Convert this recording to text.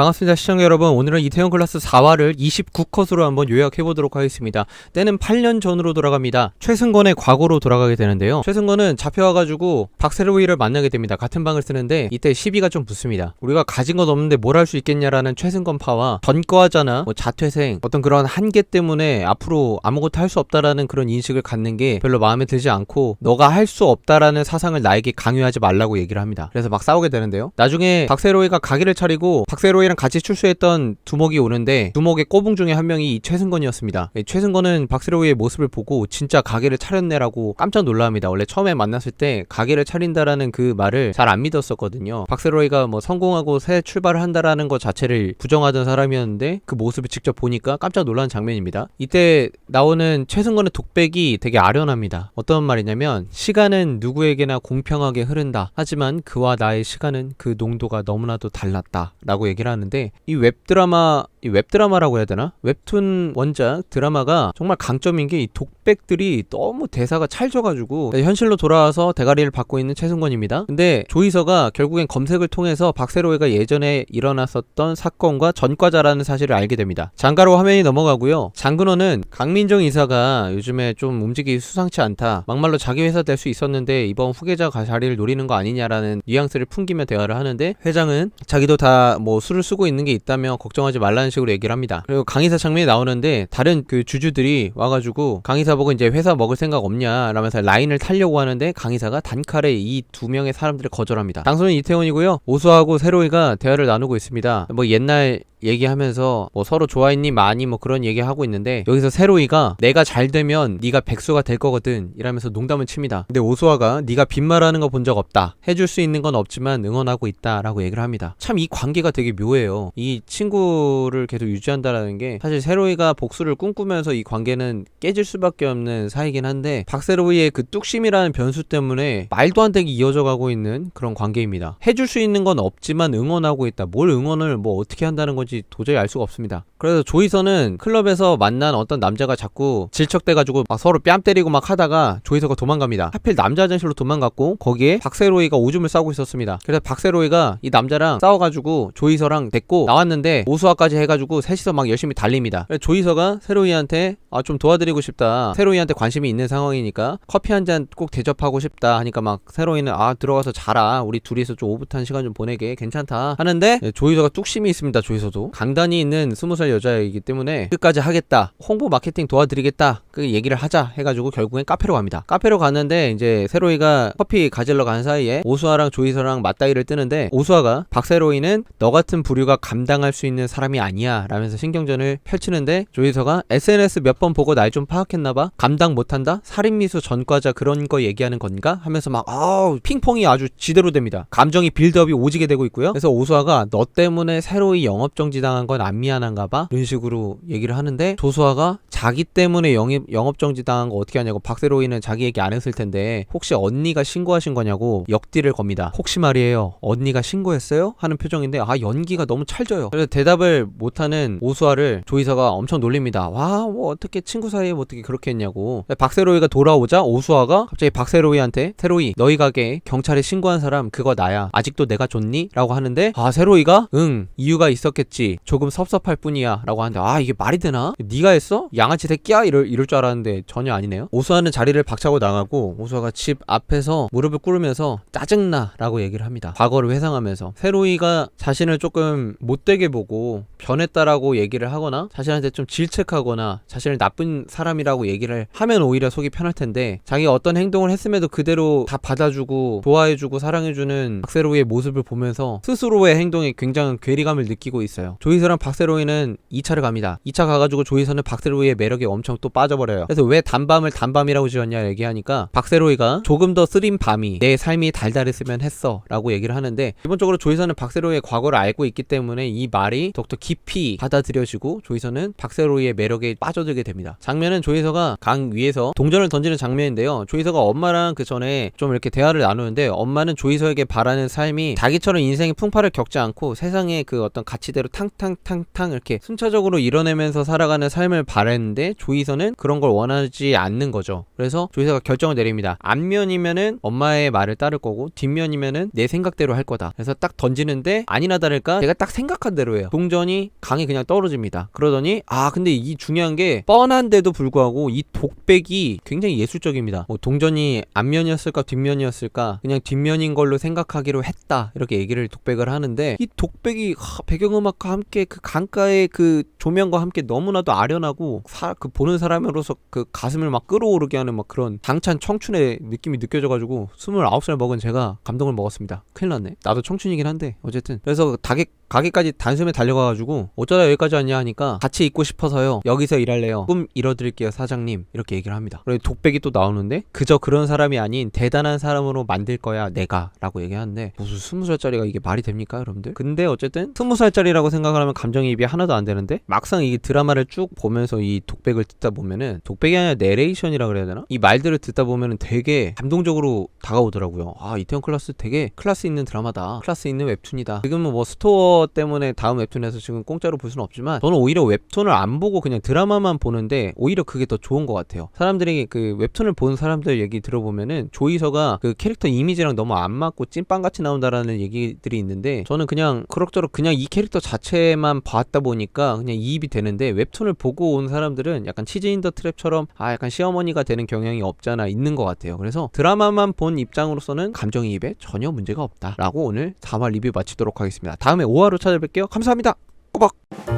반갑습니다 시청자 여러분. 오늘은 이태원 클라스 4화를 29컷으로 한번 요약해보도록 하겠습니다. 때는 8년 전으로 돌아갑니다. 최승권의 과거로 돌아가게 되는데요. 최승권은 잡혀와가지고 박세로이를 만나게 됩니다. 같은 방을 쓰는데 이때 시비가 좀 붙습니다. 우리가 가진 것 없는데 뭘 할 수 있겠냐라는 최승권파와 전과하잖아 뭐 자퇴생 어떤 그런 한계 때문에 앞으로 아무것도 할 수 없다라는 그런 인식을 갖는 게 별로 마음에 들지 않고 너가 할 수 없다라는 사상을 나에게 강요하지 말라고 얘기를 합니다. 그래서 막 싸우게 되는데요. 나중에 박세로이가 가게를 차리고 박세로이 랑 같이 출소했던 두목이 오는데 두목의 꼬붕 중에 한 명이 이 최승건이었습니다. 최승건은 박세로이의 모습을 보고 진짜 가게를 차렸네라고 깜짝 놀랍니다. 원래 처음에 만났을 때 가게를 차린다라는 그 말을 잘 안 믿었었거든요. 박세로이가 뭐 성공하고 새 출발을 한다라는 것 자체를 부정하던 사람이었는데 그 모습을 직접 보니까 깜짝 놀란 장면입니다. 이때 나오는 최승건의 독백이 되게 아련합니다. 어떤 말이냐면 시간은 누구에게나 공평하게 흐른다. 하지만 그와 나의 시간은 그 농도가 너무나도 달랐다 라고 얘기를 하는데 이 웹드라마라고 해야 되나? 웹툰 원작 드라마가 정말 강점인 게 이 독백들이 너무 대사가 찰져가지고 현실로 돌아와서 대가리를 받고 있는 최승권입니다. 근데 조이서가 결국엔 검색을 통해서 박세로이가 예전에 일어났었던 사건과 전과자라는 사실을 알게 됩니다. 장가로 화면이 넘어가고요. 장근호는 강민정 이사가 요즘에 좀 움직이기 수상치 않다. 막말로 자기 회사 될 수 있었는데 이번 후계자 자리를 노리는 거 아니냐라는 뉘앙스를 풍기며 대화를 하는데 회장은 자기도 다 뭐 술을 쓰고 있는 게 있다며 걱정하지 말라는 식으로 얘기를 합니다. 그리고 강의사 장면이 나오는데 다른 그 주주들이 와가지고 강의사 보고 이제 회사 먹을 생각 없냐 라면서 라인을 타려고 하는데 강의사가 단칼에 이 두 명의 사람들을 거절합니다. 당소는 이태원이고요. 오수하고 세로이가 대화를 나누고 있습니다. 뭐 옛날 얘기하면서 뭐 서로 좋아했니 많이 뭐 그런 얘기하고 있는데 여기서 세로이가 내가 잘 되면 네가 백수가 될 거거든 이러면서 농담을 칩니다. 근데 오수아가 네가 빈말하는 거 본 적 없다. 해줄 수 있는 건 없지만 응원하고 있다 라고 얘기를 합니다. 참 이 관계가 되게 묘해요. 이 친구를 계속 유지한다라는 게 사실 세로이가 복수를 꿈꾸면서 이 관계는 깨질 수밖에 없는 사이긴 한데 박세로이의 그 뚝심이라는 변수 때문에 말도 안 되게 이어져 가고 있는 그런 관계입니다. 해줄 수 있는 건 없지만 응원하고 있다. 뭘 응원을 뭐 어떻게 한다는 건지 도저히 알 수가 없습니다. 그래서 조이서는 클럽에서 만난 어떤 남자가 자꾸 질척대가지고 막 서로 뺨 때리고 막 하다가 조이서가 도망갑니다. 하필 남자 화장실로 도망갔고 거기에 박세로이가 오줌을 싸고 있었습니다. 그래서 박세로이가 이 남자랑 싸워가지고 조이서랑 됐고 나왔는데 오수아까지 해가지고 셋이서 막 열심히 달립니다. 조이서가 세로이한테 좀 도와드리고 싶다. 세로이한테 관심이 있는 상황이니까 커피 한 잔 꼭 대접하고 싶다 하니까 막 세로이는 들어가서 자라. 우리 둘이서 좀 오붓한 시간 좀 보내게 괜찮다 하는데 조이서가 뚝심이 있습니다. 조이서도 강단이 있는 20살 여자이기 때문에 끝까지 하겠다. 홍보 마케팅 도와드리겠다. 그 얘기를 하자 해가지고 결국엔 카페로 갑니다. 카페로 갔는데 이제 세로이가 커피 가지러 가는 사이에 오수아랑 조이서랑 맞다이를 뜨는데 오수아가 박세로이는 너 같은 부류가 감당할 수 있는 사람이 아니야 라면서 신경전을 펼치는데 조이서가 SNS 몇 번 보고 날 좀 파악했나봐. 감당 못한다? 살인미수 전과자 그런 거 얘기하는 건가? 하면서 막 핑퐁이 아주 지대로 됩니다. 감정이 빌드업이 오지게 되고 있고요. 그래서 오수아가 너 때문에 세로이 영업정지 당한 건 안 미안한가봐? 이런 식으로 얘기를 하는데 조수아가 자기 때문에 영업정지 당한 거 어떻게 하냐고. 박세로이는 자기 얘기 안 했을 텐데 혹시 언니가 신고하신 거냐고 역딜을 겁니다. 혹시 말이에요 언니가 신고했어요? 하는 표정인데 연기가 너무 찰져요. 그래서 대답을 못하는 오수아를 조이서가 엄청 놀립니다. 뭐 어떻게 친구 사이에 뭐 어떻게 그렇게 했냐고. 박세로이가 돌아오자 오수아가 갑자기 박세로이한테 세로이 너희 가게 경찰에 신고한 사람 그거 나야. 아직도 내가 줬니? 라고 하는데 세로이가 응 이유가 있었겠지. 조금 섭섭할 뿐이야 라고 하는데 이게 말이 되나? 네가 했어? 양아치 새끼야? 이럴 줄 알았는데 전혀 아니네요. 오수아는 자리를 박차고 나가고 오수아가 집 앞에서 무릎을 꿇으면서 짜증나 라고 얘기를 합니다. 과거를 회상하면서 세로이가 자신을 조금 못되게 보고 변했다라고 얘기를 하거나 자신한테 좀 질책하거나 자신을 나쁜 사람이라고 얘기를 하면 오히려 속이 편할 텐데 자기가 어떤 행동을 했음에도 그대로 다 받아주고 좋아해주고 사랑해주는 박세로이의 모습을 보면서 스스로의 행동에 굉장한 괴리감을 느끼고 있어요. 조이서랑 박세로이는 2차를 갑니다. 2차 가가지고 조이서는 박세로이의 매력에 엄청 또 빠져버려요. 그래서 왜 단밤을 단밤이라고 지었냐 얘기하니까 박세로이가 조금 더 쓰린 밤이 내 삶이 달달했으면 했어 라고 얘기를 하는데 기본적으로 조이서는 박세로이의 과거를 알고 있기 때문에 이 말이 더욱더 깊이 받아들여지고 조이서는 박세로이의 매력에 빠져들게 됩니다. 장면은 조이서가 강 위에서 동전을 던지는 장면인데요. 조이서가 엄마랑 그 전에 좀 이렇게 대화를 나누는데 엄마는 조이서에게 바라는 삶이 자기처럼 인생의 풍파를 겪지 않고 세상의 그 어떤 가치대로 탕탕탕탕 이렇게 순차적으로 이뤄내면서 살아가는 삶을 바랬는데 조이서는 그런 걸 원하지 않는 거죠. 그래서 조이서가 결정을 내립니다. 앞면이면은 엄마의 말을 따를 거고 뒷면이면은 내 생각대로 할 거다. 그래서 딱 던지는데 아니나 다를까 제가 딱 생각한 대로예요. 동전이 강에 그냥 떨어집니다. 그러더니 근데 이 중요한 게 뻔한데도 불구하고 이 독백이 굉장히 예술적입니다. 뭐 동전이 앞면이었을까 뒷면이었을까 그냥 뒷면인 걸로 생각하기로 했다 이렇게 얘기를 독백을 하는데 이 독백이 배경음악과 함께 그 강가의 그 조명과 함께 너무나도 아련하고 그 보는 사람으로서 그 가슴을 막 끌어오르게 하는 막 그런 당찬 청춘의 느낌이 느껴져가지고 29살 먹은 제가 감동을 먹었습니다. 큰일 났네. 나도 청춘이긴 한데 어쨌든 그래서 가게까지 단숨에 달려가가지고 어쩌다 여기까지 왔냐 하니까 같이 있고 싶어서요. 여기서 일할래요. 꿈 이뤄드릴게요 사장님. 이렇게 얘기를 합니다. 그리고 독백이 또 나오는데 그저 그런 사람이 아닌 대단한 사람으로 만들 거야 내가 라고 얘기하는데 무슨 20살짜리가 이게 말이 됩니까 여러분들? 근데 어쨌든 20살짜리라고 생각을 하면 감정이입이 하나도 안 되는데 막상 이 드라마를 쭉 보면서 이 독백을 듣다 보면은 독백이 아니라 내레이션이라 그래야 되나? 이 말들을 듣다 보면은 되게 감동적으로 다가오더라고요. 이태원 클라스 되게 클래스 있는 드라마다. 클래스 있는 웹툰이다. 지금은 뭐 스토어 때문에 다음 웹툰에서 지금 공짜로 볼 수는 없지만 저는 오히려 웹툰을 안 보고 그냥 드라마만 보는데 오히려 그게 더 좋은 것 같아요. 사람들이 그 웹툰을 본 사람들 얘기 들어보면은 조이서가 그 캐릭터 이미지랑 너무 안 맞고 찐빵같이 나온다라는 얘기들이 있는데 저는 그냥 그럭저럭 그냥 이 캐릭터 자체만 봤다 보니까 그냥 이입이 되는데 웹툰을 보고 온 사람들은 약간 치즈 인 더 트랩처럼 약간 시어머니가 되는 경향이 없잖아 있는 것 같아요. 그래서 드라마만 본 입장으로서는 감정이입에 전혀 문제가 없다 라고 오늘 4화 리뷰 마치도록 하겠습니다. 다음에 5화로 찾아뵐게요. 감사합니다. 꼬박.